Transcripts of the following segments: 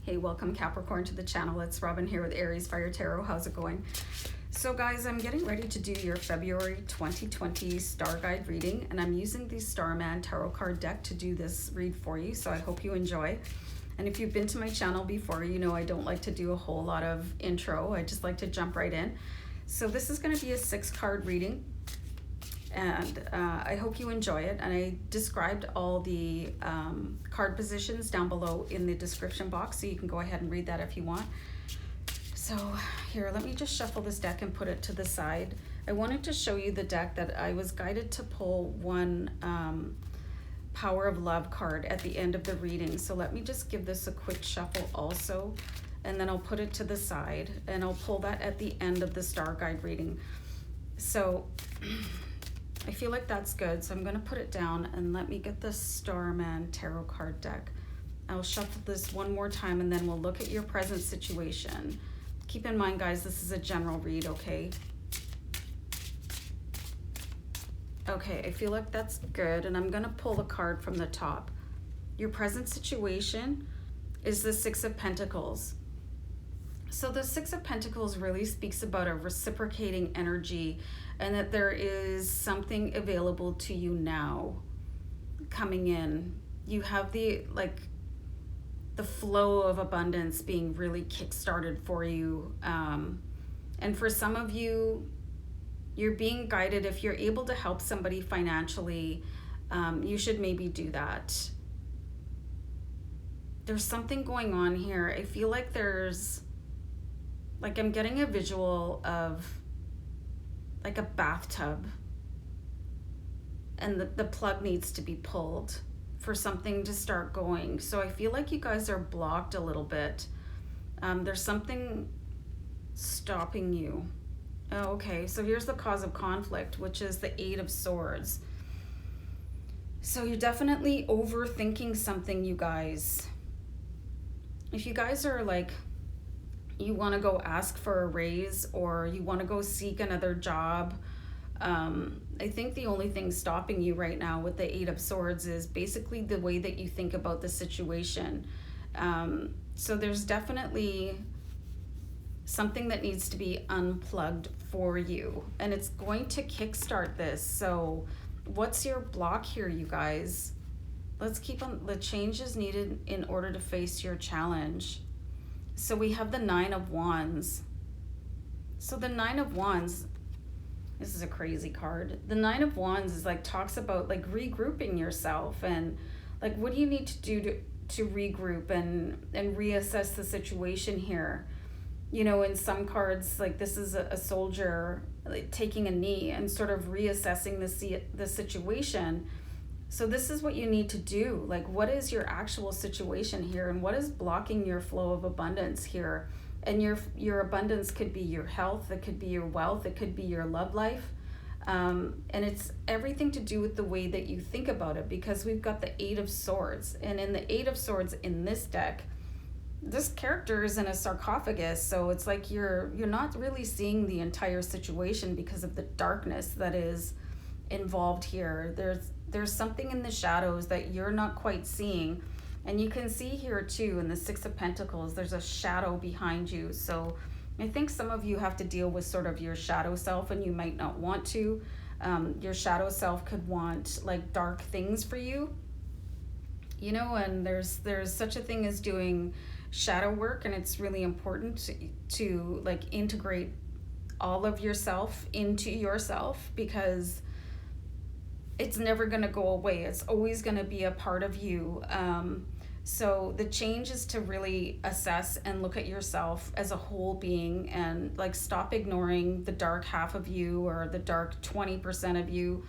Hey, welcome Capricorn to the channel. It's Robin here with AriesFireTarot. How's it going? So guys, I'm getting ready to do your February 2020 StarGuide reading, and I'm using the Starman tarot card deck to do this read for you, so I hope you enjoy. And if you've been to my channel before, you know I don't like to do a whole lot of intro. I just like to jump right in. So this is going to be a 6-card reading, and I hope you enjoy it. And I described all the card positions down below in the description box, so you can go ahead and read that if you want. So here, let me just shuffle this deck and put it to the side. I wanted to show you the deck that I was guided to pull one Power of Love card at the end of the reading. So let me just give this a quick shuffle also, and then I'll put it to the side, and I'll pull that at the end of the StarGuide reading. So I feel like that's good, so I'm going to put it down and let me get the Starman tarot card deck. I'll shuffle this one more time, and then we'll look at your present situation. Keep in mind, guys, this is a general read, okay? Okay, I feel like that's good, and I'm going to pull the card from the top. Your present situation is the Six of Pentacles. So the Six of Pentacles really speaks about a reciprocating energy, and that there is something available to you now coming in. You have the flow of abundance being really kick-started for you. And for some of you, you're being guided. If you're able to help somebody financially, you should maybe do that. There's something going on here. I feel like I'm getting a visual of like a bathtub, and the plug needs to be pulled for something to start going. So I feel like you guys are blocked a little bit. There's something stopping you. Oh, okay, so here's the cause of conflict, which is the Eight of Swords. So you're definitely overthinking something, you guys. If you guys are like, you want to go ask for a raise, or you want to go seek another job, I think the only thing stopping you right now with the Eight of Swords is basically the way that you think about the situation. So there's definitely something that needs to be unplugged for you, and it's going to kickstart this. So what's your block here, you guys? Let's keep on. The change is needed in order to face your challenge. So we have the Nine of Wands. So the Nine of Wands, this is a crazy card. The Nine of Wands is talks about regrouping yourself, and what do you need to do to regroup and reassess the situation here. You know, in some cards, this is a soldier taking a knee and sort of reassessing the situation. So this is what you need to do. What is your actual situation here, and what is blocking your flow of abundance here? And your abundance could be your health, it could be your wealth, it could be your love life. And it's everything to do with the way that you think about it, because we've got the Eight of Swords. And in the Eight of Swords in this deck, this character is in a sarcophagus, so it's like you're not really seeing the entire situation because of the darkness that is involved here. There's something in the shadows that you're not quite seeing, and you can see here too in the Six of Pentacles there's a shadow behind you. So I think some of you have to deal with sort of your shadow self, and you might not want to. Your shadow self could want dark things for you, you know, and there's such a thing as doing shadow work, and it's really important to integrate all of yourself into yourself, because it's never going to go away. It's always going to be a part of you. So the change is to really assess and look at yourself as a whole being, and stop ignoring the dark half of you, or the dark 20% of you,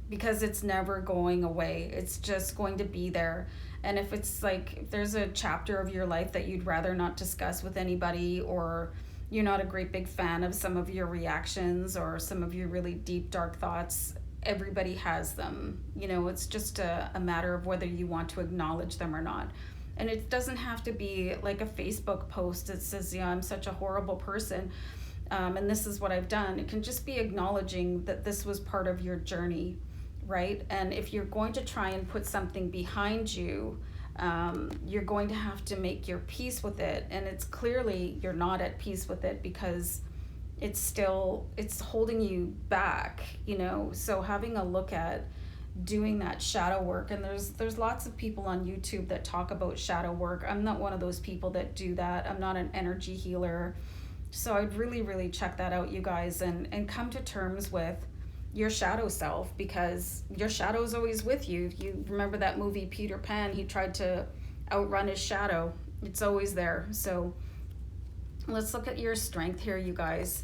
because it's never going away. It's just going to be there. And if it's if there's a chapter of your life that you'd rather not discuss with anybody, or you're not a great big fan of some of your reactions or some of your really deep dark thoughts, everybody has them. You know, it's just a matter of whether you want to acknowledge them or not. And it doesn't have to be like a Facebook post that says, yeah, I'm such a horrible person, and this is what I've done. It can just be acknowledging that this was part of your journey, right? And if you're going to try and put something behind you, You're going to have to make your peace with it, and it's clearly you're not at peace with it because it's holding you back, you know. So having a look at doing that shadow work, and there's lots of people on YouTube that talk about shadow work. I'm not one of those people that do that. I'm not an energy healer. So I'd really check that out, you guys, and come to terms with your shadow self, because your shadow is always with you. You remember that movie Peter Pan? He tried to outrun his shadow. It's always there. So let's look at your strength here, you guys.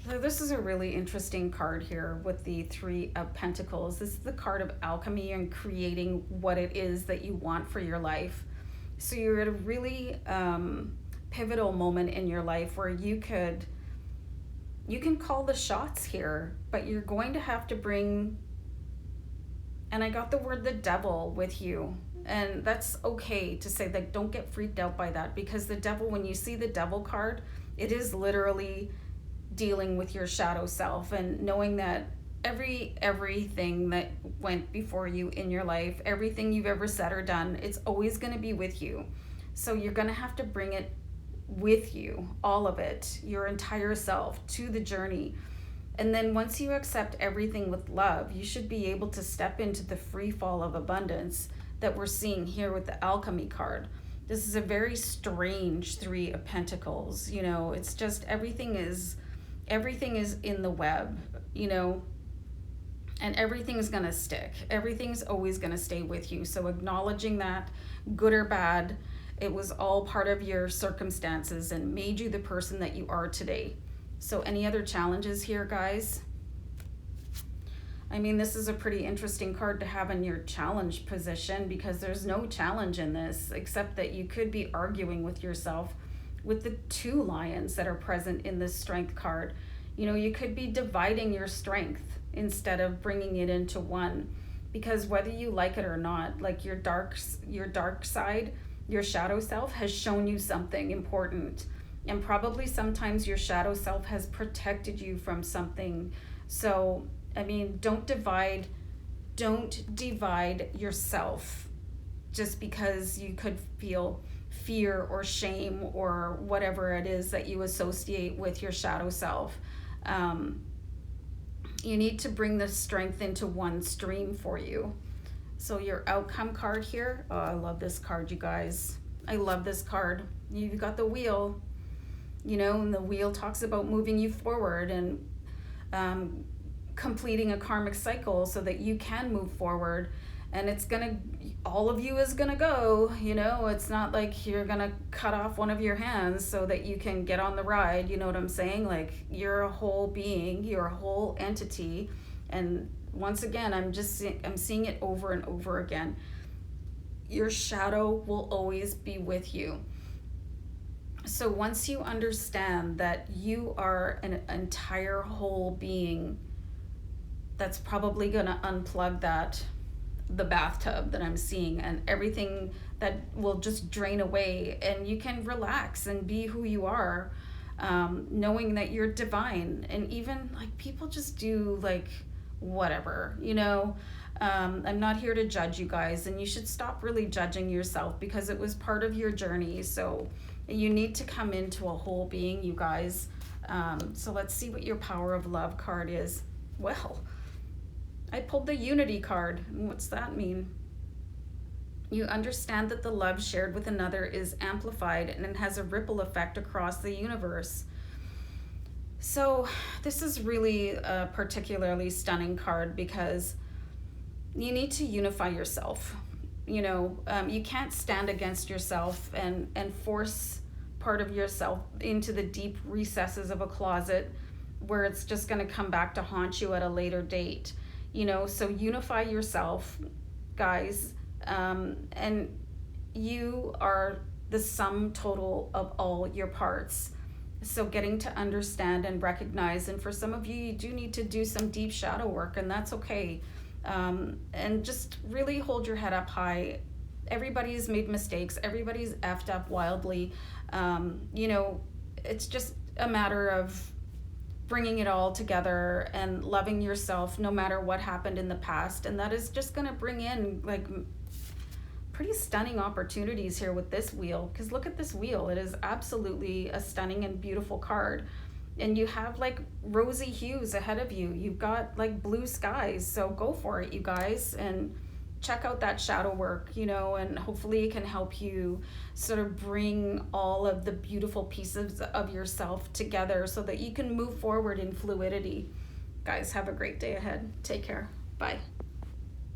So this is a really interesting card here with the Three of Pentacles. This is the card of alchemy and creating what it is that you want for your life. So you're at a really pivotal moment in your life where you can call the shots here, but you're going to have to bring, and I got the word the devil with you. And that's okay to say, that don't get freaked out by that, because the devil, when you see the devil card, it is literally dealing with your shadow self and knowing that everything that went before you in your life, everything you've ever said or done, it's always going to be with you. So you're going to have to bring it with you, all of it, your entire self, to the journey. And then once you accept everything with love, you should be able to step into the free fall of abundance that we're seeing here with the alchemy card. This is a very strange Three of Pentacles. You know, it's just everything is in the web, you know, and everything is going to stick. Everything's always going to stay with you. So acknowledging that, good or bad, it was all part of your circumstances and made you the person that you are today. So any other challenges here, guys? I mean, this is a pretty interesting card to have in your challenge position, because there's no challenge in this except that you could be arguing with yourself with the two lions that are present in this strength card. You know, you could be dividing your strength instead of bringing it into one, because whether you like it or not, like your dark side, your shadow self has shown you something important, and probably sometimes your shadow self has protected you from something. So I mean, don't divide yourself just because you could feel fear or shame or whatever it is that you associate with your shadow self. You need to bring the strength into one stream for you. So your outcome card here, oh, I love this card, you guys. I love this card. You've got the wheel, you know, and the wheel talks about moving you forward and completing a karmic cycle so that you can move forward. And it's gonna, all of you is gonna go, you know, it's not like you're gonna cut off one of your hands so that you can get on the ride, you know what I'm saying? Like, you're a whole being, you're a whole entity. And once again, I'm seeing it over and over again. Your shadow will always be with you. So once you understand that you are an entire whole being, that's probably gonna unplug the bathtub that I'm seeing, and everything that will just drain away, and you can relax and be who you are, knowing that you're divine. And even like, people just do like whatever, you know. I'm not here to judge you guys, and you should stop really judging yourself, because it was part of your journey. So you need to come into a whole being, you guys. So let's see what your power of love card is. Well, I pulled the Unity card. What's that mean? You understand that the love shared with another is amplified and it has a ripple effect across the universe. So this is really a particularly stunning card, because you need to unify yourself. You know, you can't stand against yourself and force part of yourself into the deep recesses of a closet where it's just going to come back to haunt you at a later date. You know, so unify yourself, guys, and you are the sum total of all your parts. So getting to understand and recognize, and for some of you, you do need to do some deep shadow work, and that's okay. And just really hold your head up high. Everybody's made mistakes. Everybody's effed up wildly. You know, it's just a matter of bringing it all together and loving yourself no matter what happened in the past. And that is just going to bring in like pretty stunning opportunities here with this wheel, because look at this wheel. It is absolutely a stunning and beautiful card. And you have like rosy hues ahead of you. You've got like blue skies. So go for it, you guys, and check out that shadow work, you know, and hopefully it can help you sort of bring all of the beautiful pieces of yourself together so that you can move forward in fluidity. Guys, have a great day ahead. Take care. Bye.